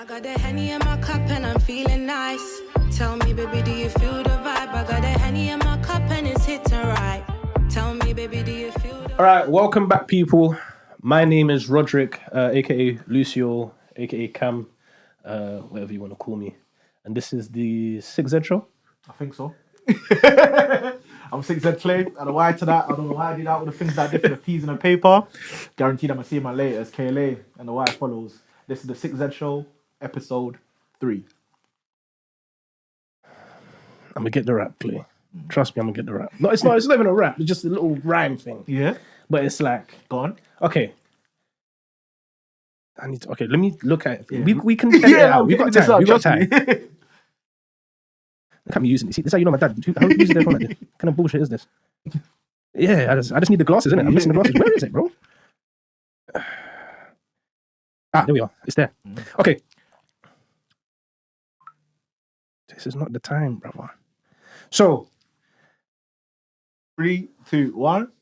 got the Henny in my cup and I'm feeling nice. Tell me, baby, do you feel the vibe? I got the Henny in my cup and it's hitting right. Tell me, baby, do you feel the vibe? All right, welcome back, people. My name is Roderick, aka Lucio, aka Cam, whatever you want to call me. And this is the 6Z show. I think so. I'm 6Z Clay. I don't know why to that. I don't know why I did that with the things that I did for the P's in the paper. Guaranteed I'm going to see my later as KLA and the why follows. This is the 6Z show, episode 3. I'm gonna get the rap, Clay. Trust me, I'm gonna get the rap. No, it's not even a rap. It's just a little rhyme thing. Yeah? But it's like, Go on. okay. Okay, let me look at it. Yeah. We can edit it out. We've got time. We've got time. time. I can't be using it. See, this is how you know my dad. How using their phone like this? What kind of bullshit is this? Yeah, I just need the glasses, innit? I'm missing the glasses. Where is it, bro? There we are. It's there. Okay. This is not the time, brother. So, 3, 2, 1.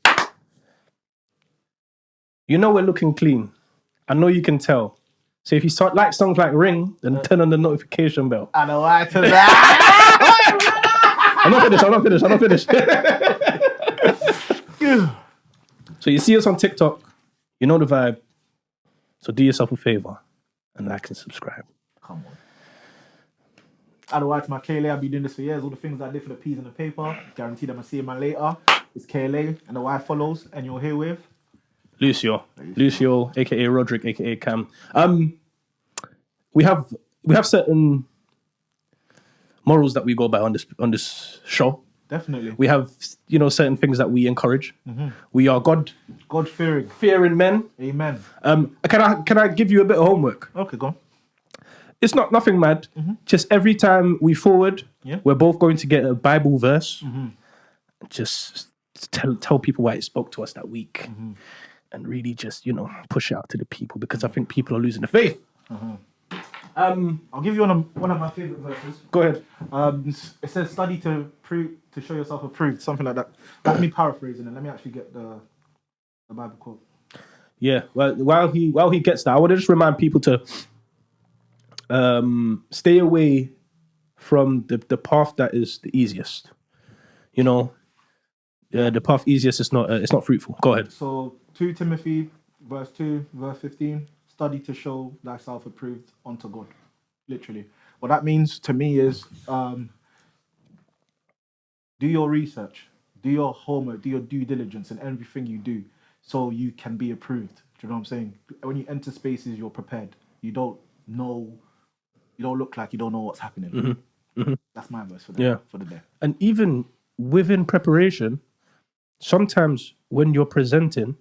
you know we're looking clean. I know you can tell. So if you start like songs like Ring, then turn on the notification bell. I know why to that. I'm not finished. So you see us on TikTok, you know the vibe. So do yourself a favor and like and subscribe. Come on. I don't know why to my KLA. I've been doing this for years. All the things I did for the P's in the paper. Guaranteed I'm going to see man later. It's KLA and the why follows. And you're here with... Lucio, aka Roderick, aka Cam. We have certain morals that we go by on this show. Definitely. We have certain things that we encourage. We are God-fearing men. Amen. Can I give you a bit of homework? Okay, go on. It's nothing mad. Just every time we forward, we're both going to get a Bible verse. Just tell people why it spoke to us that week. And really just, push it out to the people because I think people are losing the faith. I'll give you one of my favorite verses. Go ahead. It says, "Study to show yourself approved," something like that. Let me paraphrasing it. Let me actually get the Bible quote. Yeah. Well, while he gets that, I want to just remind people to stay away from the path that is the easiest. The path easiest is not it's not fruitful. Go ahead. So 2 Timothy verse 2, verse 15. Study to show thyself approved unto God. Literally. What that means to me is do your research, do your homework, do your due diligence in everything you do so you can be approved. Do you know what I'm saying? When you enter spaces, you're prepared. You don't look like you don't know what's happening. That's my verse for the day. And even within preparation, sometimes when you're presenting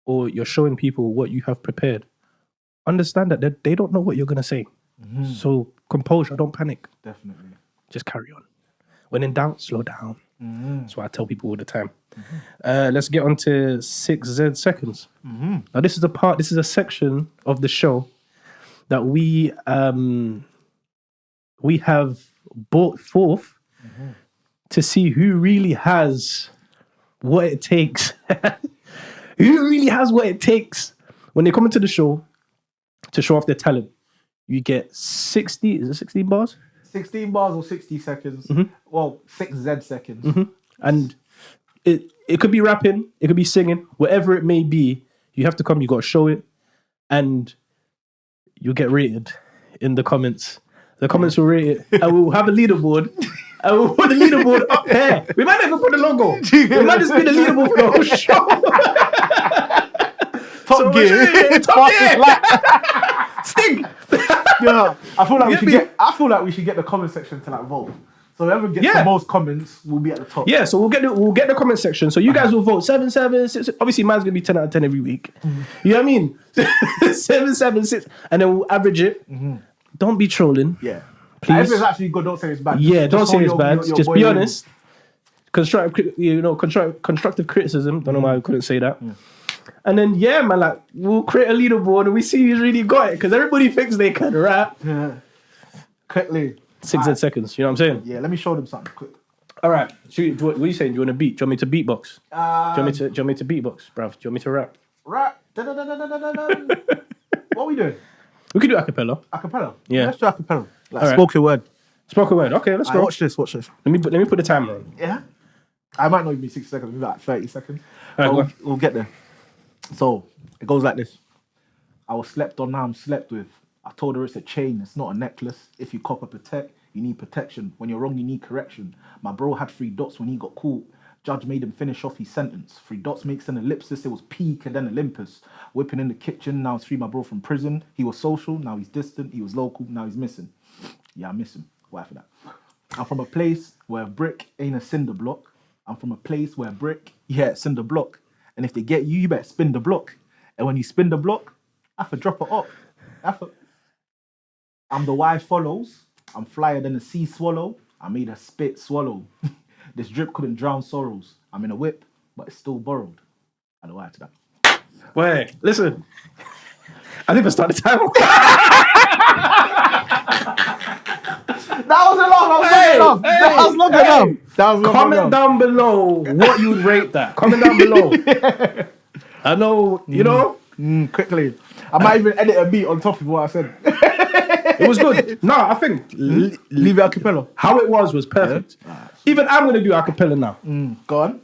or you're showing people what you have prepared, understand that they don't know what you're going to say. So composure, don't panic. Definitely. Just carry on. When in doubt, slow down. That's what I tell people all the time. Let's get on to 6Z seconds. Now this is a section of the show that we have brought forth to see who really has what it takes. Who really has what it takes when they come into the show to show off their talent. You get 60, is it 16 bars? 16 bars or 60 seconds. Well, 6Z seconds. And it could be rapping, it could be singing, whatever it may be. You have to come, you got to show it, and you'll get rated in the comments. The comments will rate it. And we'll have a leaderboard. And we'll put the leaderboard up there. We might not even put the logo. It might just be the leaderboard for the whole show. Top gear. Top gear. Sting. Yeah, I feel like we should get the comment section to like vote. So whoever gets the most comments will be at the top. Yeah, so we'll get the comment section. So you guys will vote 7, 7, 6. Obviously, mine's gonna be 10 out of 10 every week. You know what I mean? 7, 7, 6, and then we'll average it. Don't be trolling. Yeah, please. If it's actually good, don't say it's bad. Yeah, don't say it's bad. Your just boy be honest. Constructive criticism. Don't know why I couldn't say that. And then man, we'll create a leaderboard and we see who's really got it because everybody thinks they can rap. Yeah. Quickly. 6 seconds. You know what I'm saying? Yeah. Let me show them something quick. All right. What are you saying? Do you want a beat? Do you want me to beatbox? Do you want me to beatbox, bruv? Do you want me to rap? Rap. What are we doing? We could do acapella. Acapella. Yeah. Let's do acapella. Like Alright. spoken word. Spoken word. Okay, let's Alright, go. watch this. Watch this. Let me put the timer on. Yeah. I might not even be 60 seconds. Maybe like 30 seconds. Alright, But go we'll, on. we'll get there. So it goes like this. I was slept on, now I'm slept with. I told her it's a chain, it's not a necklace. If you cop a protect, you need protection. When you're wrong, you need correction. My bro had 3 dots when he got caught. Judge made him finish off his sentence. 3 dots makes an ellipsis, it was peak and then Olympus. Whipping in the kitchen, now it's free my bro from prison. He was social, now he's distant. He was local, now he's missing. Yeah, I miss him. Why for that? I'm from a place where a brick ain't a cinder block. I'm from a place where a brick, yeah, it's cinder block. And if they get you, you better spin the block. And when you spin the block, I have to drop it up. I'm the Y follows. I'm flyer than a sea swallow. I made her spit swallow. This drip couldn't drown sorrows. I'm in a whip, but it's still borrowed. I don't to that. Wait, listen. I think I started the timer. That was enough. That was long enough. That was long Comment enough. down below what you would rate that. Comment down below. I know, you know, Quickly. I might even edit a beat on top of what I said. it was good. No, I think Leave it a cappella. how it was perfect. Even I'm going to do acapella now. Go on.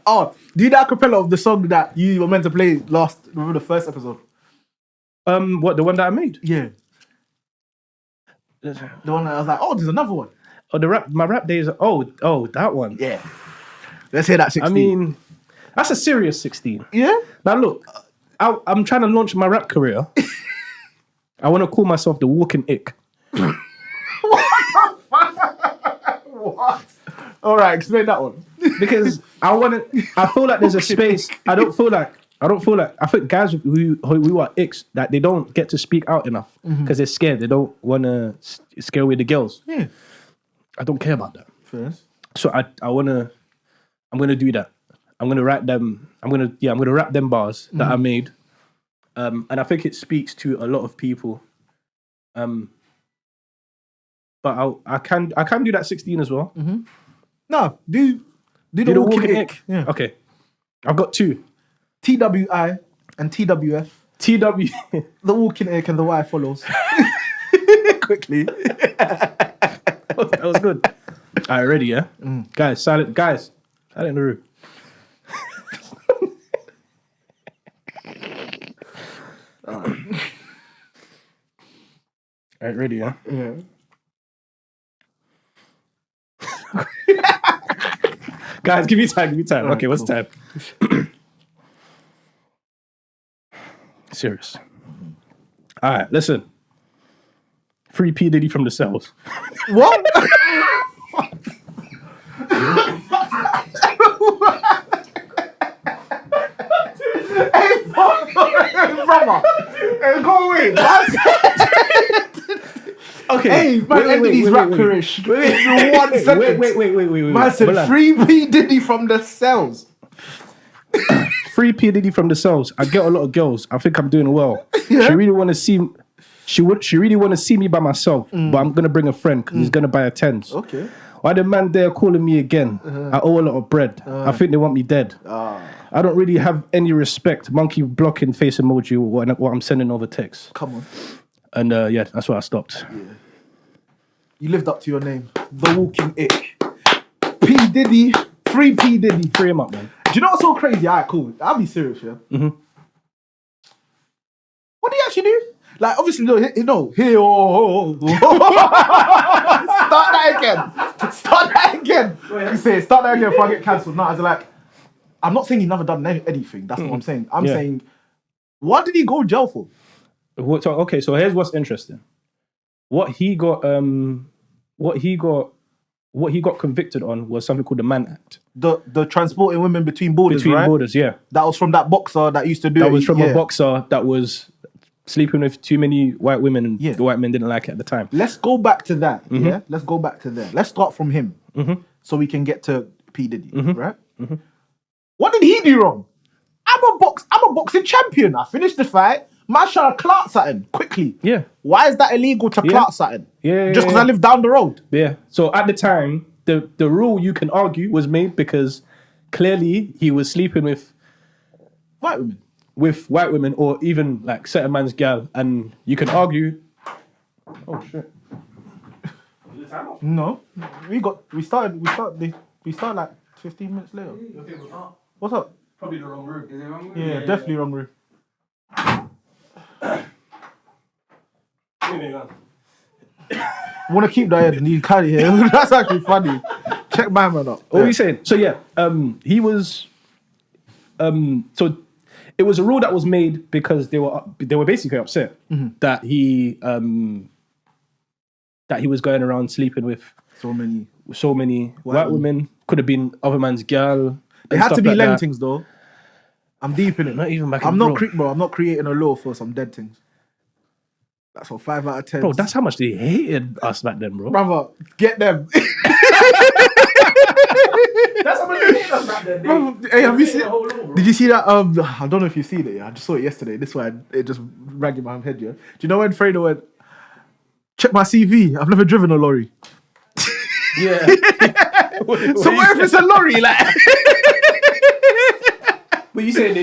Oh, do the acapella of the song that you were meant to play remember the first episode? What, the one that I made? Yeah. The one that I was like, oh, there's another one. Oh, my rap days. Oh, that one. Yeah. Let's hear that 16. I mean, that's a serious 16. yeah? Now look, I'm trying to launch my rap career. I want to call myself the walking ick. What? All right, explain that one. Because I feel like there's a space. I think guys who are icks, that they don't get to speak out enough because they're scared. They don't want to scare away the girls. Yeah. I don't care about that. First. So I'm gonna do that. I'm gonna write them. I'm gonna rap them bars that I made. And I think it speaks to a lot of people. But I can do that 16 as well. No, do the Do the walking walking ick. ick. Yeah. Okay. I've got 2. TWI and TWF. TW. The walking ick and the Y follows. Quickly. That was good. All right, ready, yeah? Guys, silent in the room. All right, ready, yeah? Yeah. Guys, give me time. Okay, what's cool. time? Serious. All right, listen. Free P. Diddy from the cells. What? Brother. Hey, go away. Okay. Hey, man, ended his rap career in 1 second. Wait. Man said, Hold on. free P. Diddy from the cells. Free P. Diddy from the cells. I get a lot of girls. I think I'm doing well. Yeah. She really want to see. She really want to see me by myself, but I'm gonna bring a friend because he's gonna buy a tens. Okay. Why the man there calling me again? I owe a lot of bread. I think they want me dead. I don't really have any respect. Monkey blocking face emoji what I'm sending over text. Come on. And yeah, that's where I stopped. You lived up to your name. The walking ick. P. Diddy. Free P. Diddy. Free him up, man. Do you know what's so crazy? Alright, cool. I'll be serious, yeah? What do you actually do? Like, obviously, Start that again. You say, start that again before I get cancelled. No, I was like, I'm not saying he's never done anything. That's what I'm saying. I'm saying, what did he go to jail for? Okay, so here's what's interesting. What he got convicted on was something called the Mann Act. The transporting women between borders, Between right? borders, yeah. That was from that boxer that used to do it. That was from Yeah. a boxer that was sleeping with too many white women, and Yeah. the white men didn't like it at the time. Let's go back to that. Yeah, let's go back to there. Let's start from him, so we can get to P Diddy, right? What did he do wrong? I'm a boxing champion. I finished the fight. Man, trying to clout something quickly. Yeah. Why is that illegal to clout something? Yeah, Just because yeah. I live down the road. Yeah. So at the time, the rule you can argue was made because clearly he was sleeping with White women. with white women or even like certain man's gal, and you can argue. Oh shit! Is the time off? No, we started like 15 minutes later. Okay, What's up? probably the wrong room. Is it wrong room? Yeah, definitely wrong room. Want to keep that in? You carry here. That's actually funny. Check my man up. What were you saying? So yeah, he was. So it was a rule that was made because they were basically upset that he was going around sleeping with So many white women. Could have been other man's girl. It had to be like things though. I'm deep in it. Not even back I'm in not bro. I'm not creating a law for some dead things. That's what 5 out of 10. Bro, that's how much they hated us back then, bro. Brother, get them. That's how much they hated us back then. Brother, hey, have you seen? Did you see that? I don't know if you've seen it. Yeah, I just saw it yesterday. This why it just rang in my head. Yeah. Do you know when Fredo went? Check my CV. I've never driven a lorry. Yeah. So what if it's a lorry? Like, But you saying they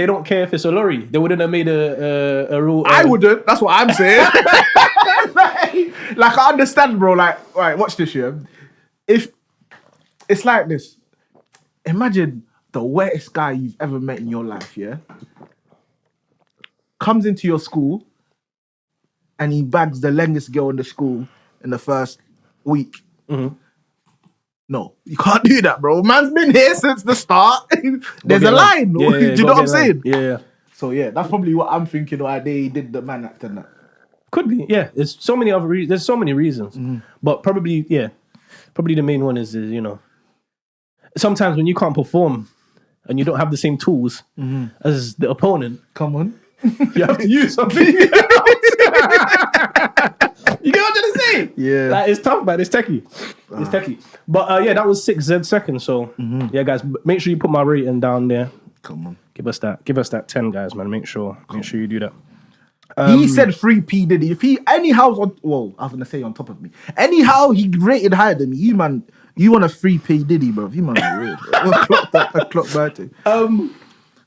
don't care if it's a lorry? They wouldn't have made a rule. I wouldn't. That's what I'm saying. like I understand, bro. Like, all right, watch this. Yeah. If it's like this, imagine the wettest guy you've ever met in your life. Yeah. Comes into your school, and he bags the longest girl in the school in the first week. Mm-hmm. No, you can't do that, bro. Man's been here since the start. There's a line. Yeah, Do you know what I'm saying? Yeah. So yeah, that's probably what I'm thinking. Why they did the man act and that. Could be, yeah. There's so many other reasons. There's so many reasons, but probably the main one is sometimes when you can't perform and you don't have the same tools as the opponent, Come on. you have to use something. You get what I'm trying to say? Yeah. Like, it's tough, man. It's techie. It's techie. But yeah, that was 6 Z seconds. So yeah, guys, make sure you put my rating down there. Come on. Give us that 10, guys, man. Make sure you do that. He said free P Diddy. If he anyhow's on, well, I was gonna say on top of me. Anyhow, he rated higher than me. You man, you want a free P Diddy, bro? You man, weird. Clock birthday.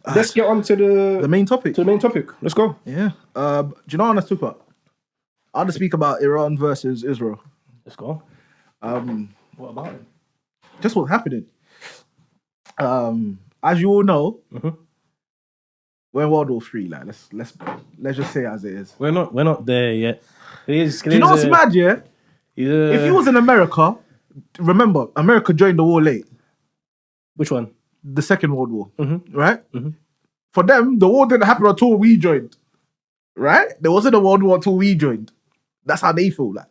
Let's get on to The main topic. Let's go. Yeah. Do you know what I want to talk about? I want to speak about Iran versus Israel. Let's go. What about it? Just what's happening. As you all know, we're in World War III. Like, let's just say it as it is. We're not there yet. Do you know what's mad? Yeah. If you was in America, remember America joined the war late. Which one? The Second World War, right? For them, the war didn't happen until we joined, right? There wasn't a World War until we joined. That's how they feel like.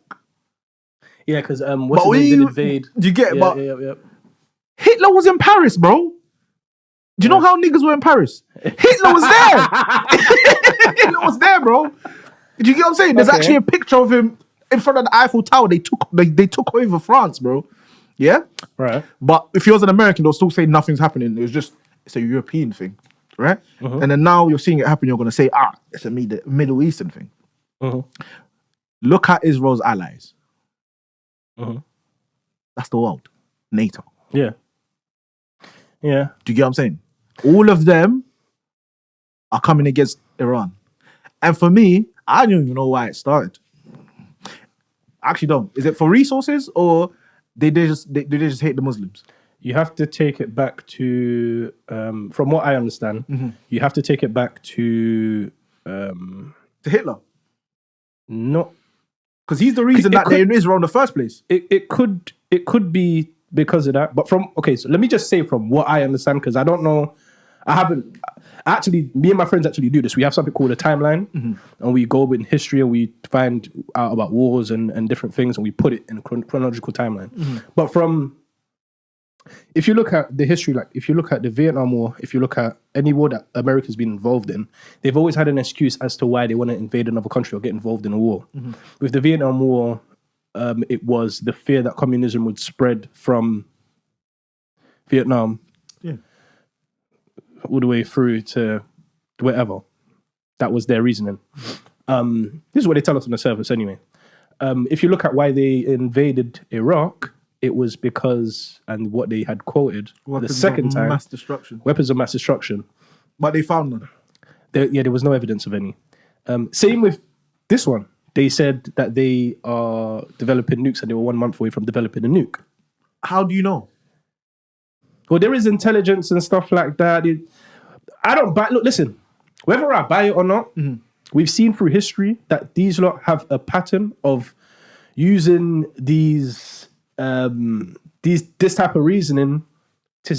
Yeah, because what's the name did invade? Do you get it? But yeah. Hitler was in Paris, bro. Do you know how niggas were in Paris? Hitler was there. Hitler was there, bro. Do you get what I'm saying? There's actually a picture of him in front of the Eiffel Tower. They took over France, bro. Yeah? Right. But if he was an American, they'll still say nothing's happening. It's a European thing, right? And then now you're seeing it happen, you're going to say, it's a Middle Eastern thing. Look at Israel's allies. That's the world. NATO. Yeah. Yeah. Do you get what I'm saying? All of them are coming against Iran. And for me, I don't even know why it started. I actually don't. Is it for resources or they just hate the Muslims? You have to take it back to, from what I understand, you have to take it back to Hitler. No, because he's the reason that they're in Israel in the first place. It could be because of that. But so let me just say from what I understand, because I don't know, me and my friends actually do this. We have something called a timeline, and we go in history and we find out about wars and different things, and we put it in a chronological timeline. But if you look at the history, like if you look at the Vietnam War, if you look at any war that America's been involved in, they've always had an excuse as to why they want to invade another country or get involved in a war. With the Vietnam War, it was the fear that communism would spread from Vietnam all the way through to wherever. That was their reasoning. This is what they tell us on the surface anyway. If you look at why they invaded Iraq, it was because, and what they had quoted the second time, mass destruction. Weapons of mass destruction. But they found none. There was no evidence of any. Same with this one. They said that they are developing nukes and they were 1 month away from developing a nuke. How do you know? Well, there is intelligence and stuff like that. I don't buy. Look, listen. Whether I buy it or not, we've seen through history that these lot have a pattern of using this type of reasoning to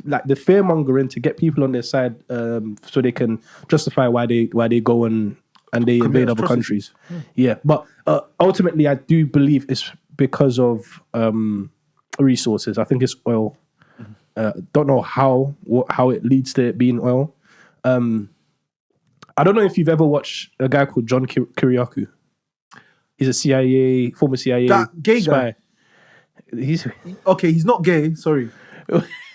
like the fear mongering to get people on their side, so they can justify why they go and they invade other countries. Yeah, but ultimately, I do believe it's because of resources. I think it's oil. Don't know how it leads to it being oil. I don't know if you've ever watched a guy called John Kiriakou. He's a former CIA That gay spy. guy. He's not gay. Sorry,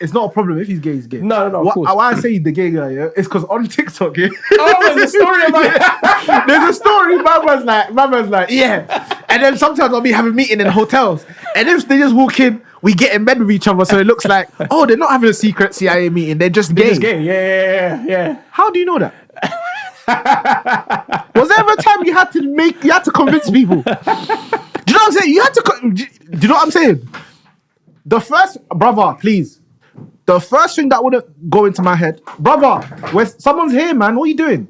it's not a problem if he's gay. He's gay. No, of course. Why I say the gay guy? Yeah, it's because on TikTok, yeah. Oh, there's a story about it. There's a story. My man's like, yeah. And then sometimes I'll be having a meeting in hotels, and if they just walk in, we get in bed with each other, so it looks like, oh, they're not having a secret CIA meeting. They're just gay. He's gay. Yeah. How do you know that? Was there ever a time you had to convince people? Do you know what I'm saying? Do you know what I'm saying? The first thing that wouldn't go into my head, brother, someone's here, man. What are you doing?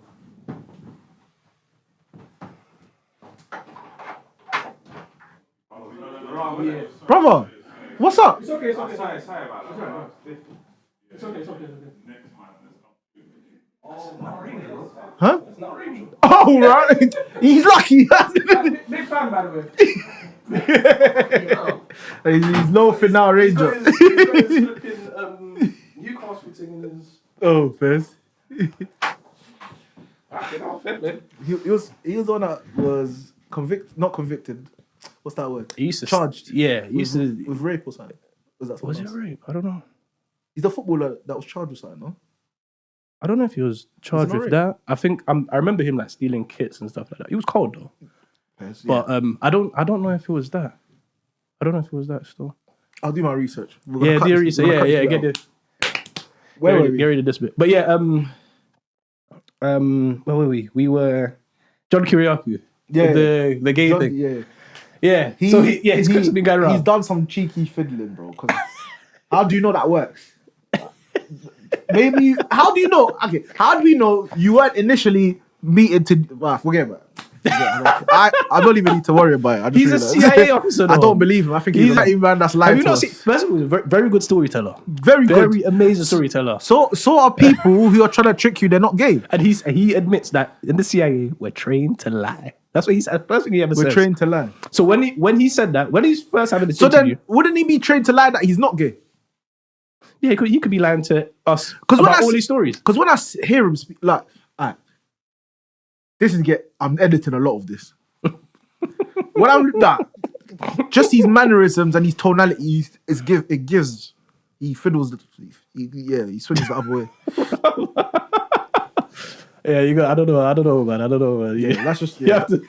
Brother, what's up? It's okay. Huh? It's not raining. Oh, right. He's lucky. Big fan, by the way. He's loafing now, Ranger. Newcastle thing in his. Oh, first. He He was on that was not convicted. What's that word? used to Charged. Yeah, he used to. With rape or something. Was that Was something it else? rape? I don't know. He's the footballer that was charged with something, no? I don't know if he was charged not with rape? that. I think I remember him like stealing kits and stuff like that. He was cold though. Yes, But I don't know if it was that. I don't know if it was that still. I'll do my research. Yeah, do your research. Yeah. Get the Where were get we? rid of this bit. But yeah, where were we? We were John Kiriakou. Yeah. The gay John- thing. Yeah. Yeah. His clips have been going around. He's done some cheeky fiddling, bro. 'Cause how do you know that works? Maybe. How do you know? Okay. How do we know you weren't initially meeting to? Forget about it. I don't even need to worry about it. I just He's a realized. CIA officer. I though. don't believe him. I think he's a man that's lying Have you to not us. seen? First of all, very good storyteller. Very good. Very amazing storyteller. So are people who are trying to trick you. They're not gay. And he admits that in the CIA we're trained to lie. That's what he said. First thing he ever We're says. trained to lie. So when he said that, when he's first having this So interview, then, wouldn't he be trained to lie that he's not gay? yeah, he could be lying to us Because about all these stories. Because when I hear him speak, like, alright, I'm editing a lot of this. When I'm just his mannerisms and his tonality, he fiddles. He swings the other way. Yeah, you got. I don't know, man. Yeah, That's just You have to-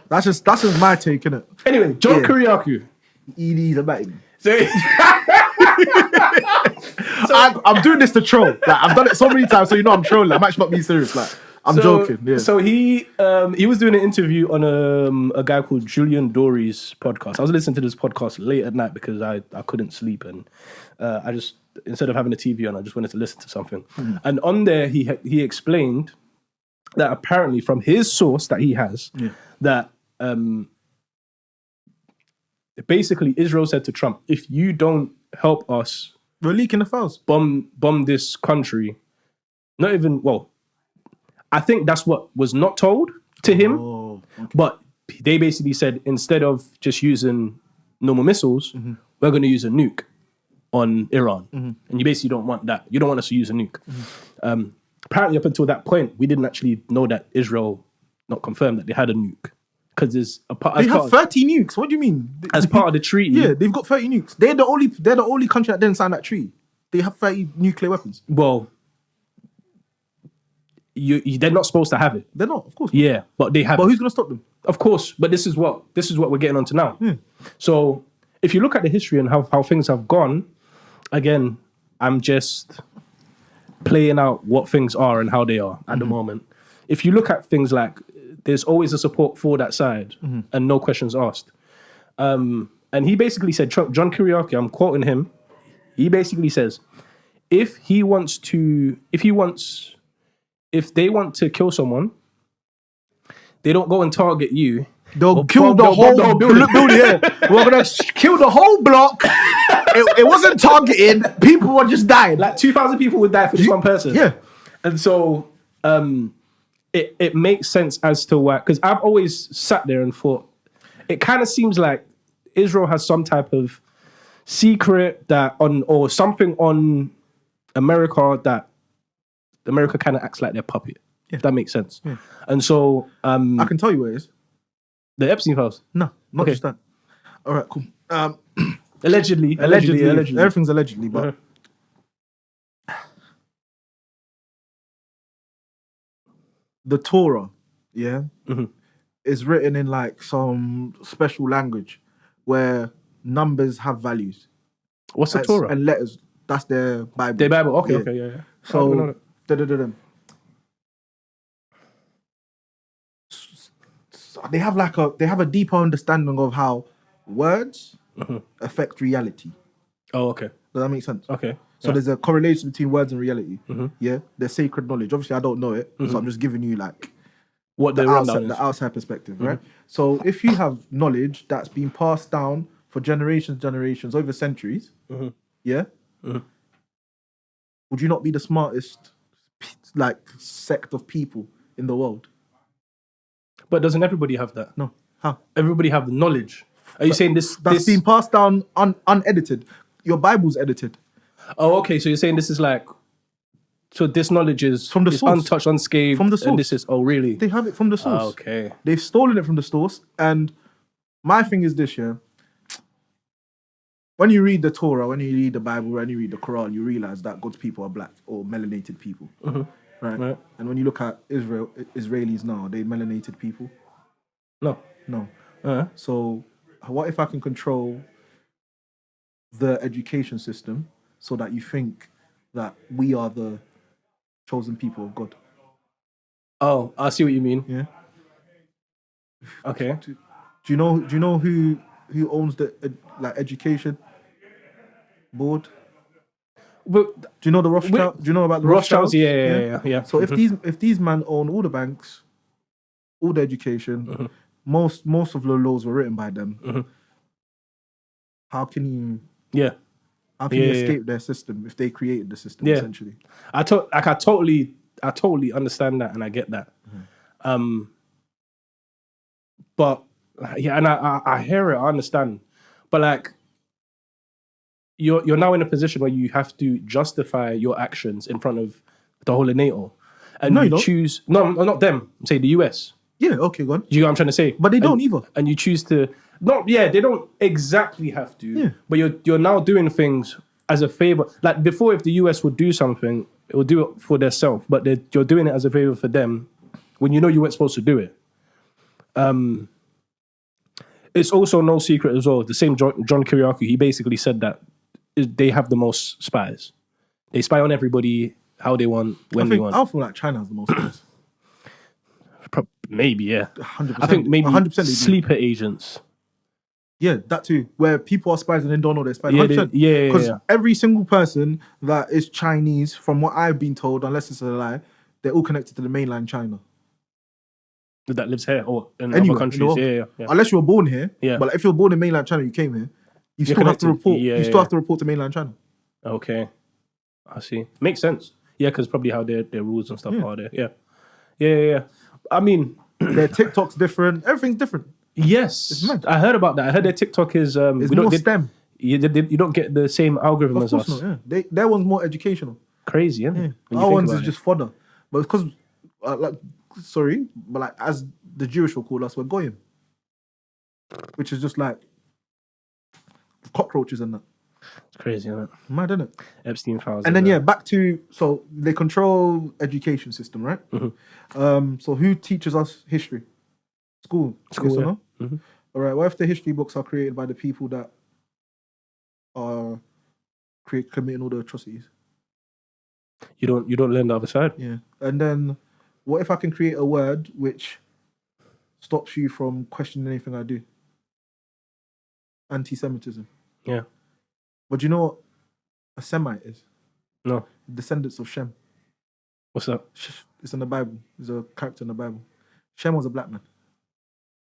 that's just my take, innit? Anyway, John Yeah. Kiriakou. ED's about him. So, I'm doing this to troll. Like, I've done it so many times, so you know I'm trolling. I'm actually not being serious. Like, I'm joking. Yeah. So he was doing an interview on a guy called Julian Dory's podcast. I was listening to this podcast late at night because I couldn't sleep, and I just, instead of having a TV on, I just wanted to listen to something. And on there, he explained that apparently from his source that he has, that basically Israel said to Trump, if you don't help us We're leaking the files. bomb this country, I think that's what was not told to him. Oh, okay. But they basically said, instead of just using normal missiles, we're going to use a nuke on Iran. And you basically don't want that. You don't want us to use a nuke. Apparently, up until that point, we didn't actually know that Israel not confirmed that they had a nuke. Because there's a part, They have 30 nukes. What do you mean? as part of the treaty. Yeah, they've got 30 nukes. They're the only country that didn't sign that treaty. They have 30 nuclear weapons. Well, they're not supposed to have it. They're not, of course. Yeah, but they have. But it. who's gonna stop them? Of course, but this is what we're getting onto now. So if you look at the history and how things have gone, again, I'm just playing out what things are and how they are at the moment. If you look at things like, there's always a support for that side and no questions asked. And he basically said, John Kiriaki, I'm quoting him. He basically says, if they want to kill someone, they don't go and target you. They'll kill the whole building. Yeah. We're gonna kill the whole block. It wasn't targeting. People were just dying. Like 2,000 people would die for this one person. Yeah. And so it makes sense as to why, because I've always sat there and thought, it kind of seems like Israel has some type of secret or something on America that America kind of acts like their puppet. If that makes sense. Yeah. And so I can tell you where it is. The Epstein files. No, not just that. All right, cool. Allegedly. Everything's allegedly, but the Torah, is written in like some special language where numbers have values. What's the Torah? And letters. That's their Bible. Their Bible. Okay, yeah. So they have a deeper understanding of how words affect reality. Oh, okay. Does that make sense? Okay. So there's a correlation between words and reality. Yeah, they're sacred knowledge. Obviously, I don't know it, so I'm just giving you like what the outside perspective, right? So if you have knowledge that's been passed down for generations over centuries, would you not be the smartest like sect of people in the world? But doesn't everybody have that? No. How? Everybody have the knowledge. Are you saying this that's been passed down unedited? Your Bible's edited. Oh, okay. So you're saying this is like, so this knowledge is from the source, untouched, unscathed, from the source. And this is really? They have it from the source. Oh, okay. They've stolen it from the source. And my thing is this, yeah. When you read the Torah, when you read the Bible, when you read the Quran, you realize that God's people are black or melanated people, right? And when you look at Israelis now, are they melanated people? No. So what if I can control the education system so that you think that we are the chosen people of God? Oh, I see what you mean. Yeah. Okay. Do you know who owns the education board? But, do you know the Rothschild? Do you know about the Rothschilds? Yeah. So if these men own all the banks, all the education, most of the laws were written by them. How can you escape their system if they created the system essentially? I totally understand that and I get that. But yeah, and I hear it, I understand. But like you're now in a position where you have to justify your actions in front of the whole of NATO. And you choose not them, I'm saying the US. Yeah, okay, go on. Do you know what I'm trying to say? But they don't either. And you choose to they don't exactly have to. Yeah. But you're now doing things as a favor. Like before, if the US would do something, it would do it for themselves. But you're doing it as a favor for them when you know you weren't supposed to do it. It's also no secret as well. The same John Kiriakou, he basically said that they have the most spies. They spy on everybody, how they want, when they want. I feel like China has the most spies. Maybe, yeah. 100%. I think maybe 100% sleeper agents. Yeah, that too. Where people are spies and they don't know they're spies. Yeah, because every single person that is Chinese, from what I've been told, unless it's a lie, they're all connected to the mainland China. That lives here or in other countries. Yeah. Unless you were born here. Yeah. But if you're born in mainland China, you came here. You still have to report. You still have to report to mainland China. Okay, I see. Makes sense. Yeah, because probably how their rules and stuff are there. Yeah. I mean, their TikTok's different. Everything's different. Yes, it's mad. I heard about that. I heard their TikTok is it's more STEM. You don't get the same algorithm as us. Not, yeah. Their one's more educational. Crazy, isn't it? Our one's is just fodder. But because, as the Jewish will call us, we're goyim, which is just like cockroaches and that. It's crazy, isn't it? Mad, isn't it? Epstein files. And then back to they control education system, right? So who teaches us history? School, yes or no? All right. What if the history books are created by the people that are committing all the atrocities? You don't learn the other side. Yeah. And then, what if I can create a word which stops you from questioning anything I do? Anti-Semitism. Yeah. But do you know what a Semite is? No. Descendants of Shem. What's that? It's in the Bible. There's a character in the Bible. Shem was a black man.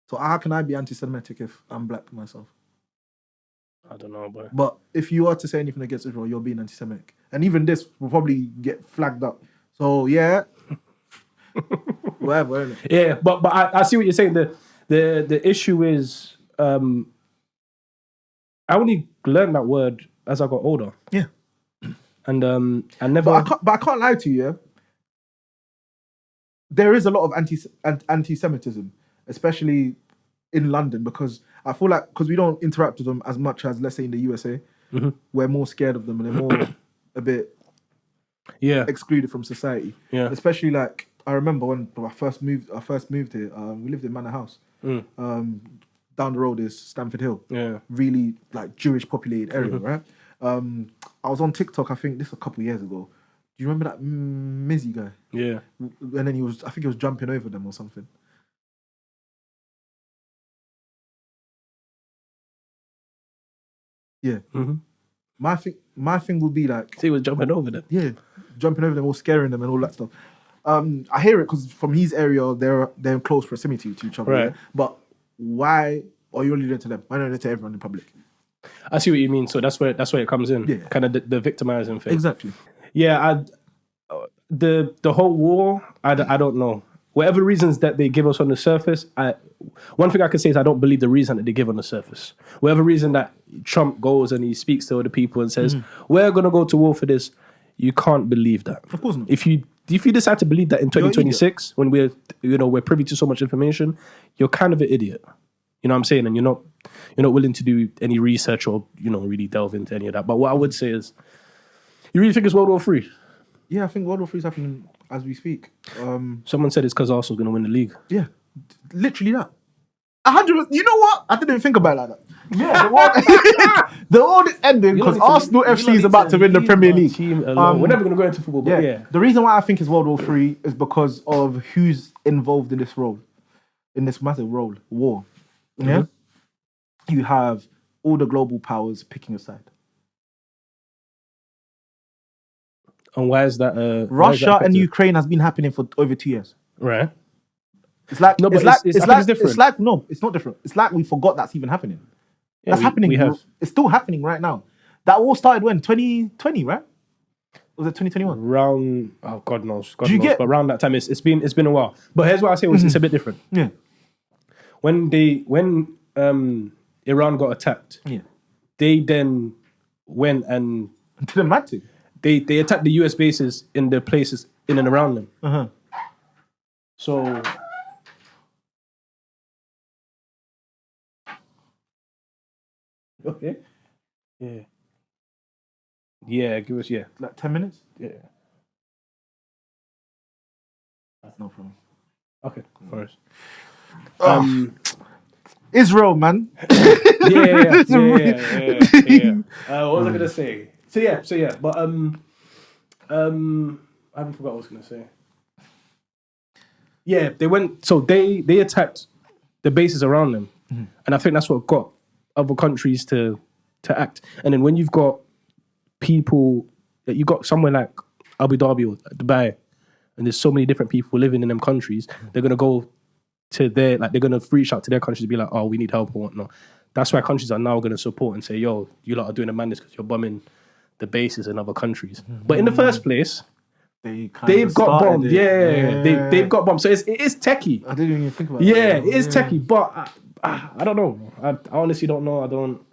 So how can I be anti-Semitic if I'm black myself? I don't know, but But if you are to say anything against Israel, you're being anti-Semitic. And even this will probably get flagged up. So yeah, whatever. Innit? yeah, but I see what you're saying. The issue is I only learned that word as I got older. Yeah. And I never. But I can't lie to you. Yeah? There is a lot of anti-Semitism, especially in London, because I feel like because we don't interact with them as much as, let's say, in the USA, we're more scared of them and they're more a bit excluded from society. Yeah. Especially like I remember when I first moved here. We lived in Manor House. Down the road is Stamford Hill. Yeah. Really like Jewish populated area, right? I was on TikTok. I think this was a couple of years ago. Do you remember that Mizzy guy? Yeah. And then I think he was jumping over them or something. Yeah. My thing would be like, See, he was jumping over them. yeah, jumping over them or scaring them and all that stuff. I hear it because from his area, they're in close proximity to each other. Right. Yeah? But why are you only doing it to them? Why not doing it to everyone in public? I see what you mean. So that's where it comes in. Yeah. Kind of the victimizing thing. Exactly. Yeah. The whole war. I don't know. Whatever reasons that they give us on the surface, one thing I can say is I don't believe the reason that they give on the surface. Whatever reason that Trump goes and he speaks to other people and says, we're going to go to war for this, you can't believe that. Of course not. If you decide to believe that in 2026, when we're privy to so much information, you're kind of an idiot. You know what I'm saying? And you're not willing to do any research or, really delve into any of that. But what I would say is, you really think it's World War III? Yeah, I think World War III is happening as we speak. Someone said it's because Arsenal's going to win the league. Yeah, literally that. 100. You know what? I didn't even think about it like that. Yeah, the world is ending because Arsenal FC is about to win the Premier League. We're never going to go into football, but yeah. The reason why I think it's World War III is because of who's involved in this massive war. Yeah, you have all the global powers picking a side. And why is that? Russia and Ukraine has been happening for over 2 years. Right. It's like No, but it's it's different. It's like no, it's not different. It's like we forgot that's even happening. Yeah, That's happening. We have. It's still happening right now. That war started when 2020, right? Was it 2021? Round, oh God knows, Do you get- but around that time it's been a while. But here's what I say: it's a bit different. Yeah. When Iran got attacked, Yeah. they then went and Didn't matter. they attacked the US bases in the places in and around them. Uh-huh. So okay, yeah, give us Like 10 minutes? yeah. That's no problem. Okay, first. Israel, man. Yeah. What was I gonna say? So yeah, but I haven't forgot what I was gonna say. Yeah, they went. So they attacked the bases around them, and I think that's what got other countries to act. And then when you've got people that you got somewhere like Abu Dhabi or Dubai, and there's so many different people living in them countries, they're gonna go to they're gonna reach out to their countries to be like, oh, we need help or whatnot. That's why countries are now gonna support and say, yo, you lot are doing a madness because you're bombing the bases in other countries. But in the first place, they've got bombed. They've got bombed. So it is techie. I didn't even think about Yeah, that. it is techie, but I don't know. I honestly don't know. I don't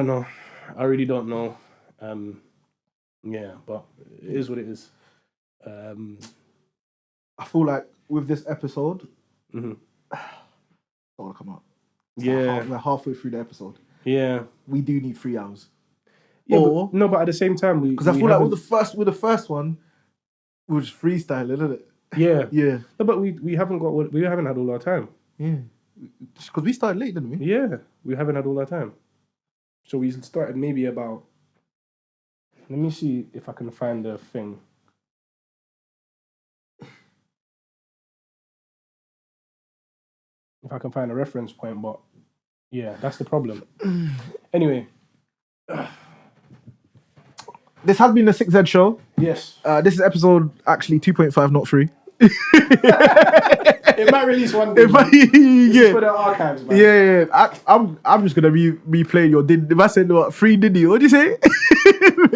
know. I really don't know. But it is what it is. I feel like with this episode, I don't want to come out. We're halfway through the episode. Yeah. We do need 3 hours. Yeah, Or but at the same time, because I feel like with the first one, we was freestyling, isn't it? Yeah. Yeah. No, but we haven't had all our time. Yeah. Because we started late, didn't we? Yeah, we haven't had all our time. So we started maybe about Let me see if I can find the thing. If I can find a reference point, but yeah, that's the problem. Anyway, This has been the 6Z show. yes. This is episode actually 2.5, not 3. It might release one day. man. This is Yeah. for the archives, man. Yeah. I'm just gonna replay your Diddy. If I said what, free Diddy, what'd you say?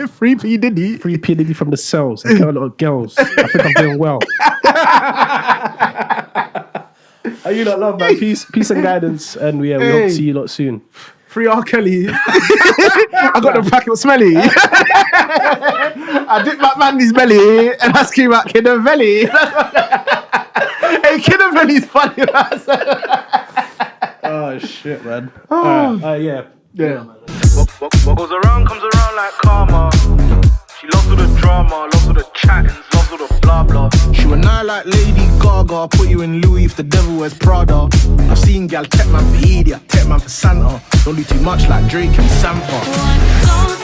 Free P Diddy. Free P. Diddy from the cells. I kill a lot of girls. I think I'm doing well. Are you lot love, man? Peace and guidance, and we hope to see you lot soon. Free R. Kelly. I got the packet of smelly. I dipped my mandy's belly and I scream out Kidavelli. Hey, Kidavelli's funny. Oh shit, man. Yeah. Yeah. What goes around comes around like karma. She loves all the drama, loves all the chattings, loves all the blah blah. She would not like Lady Gaga, put you in Louis if the devil wears Prada. I've seen gal tech man for idiot, tech man for Santa. Don't do too much like Drake and Sampa.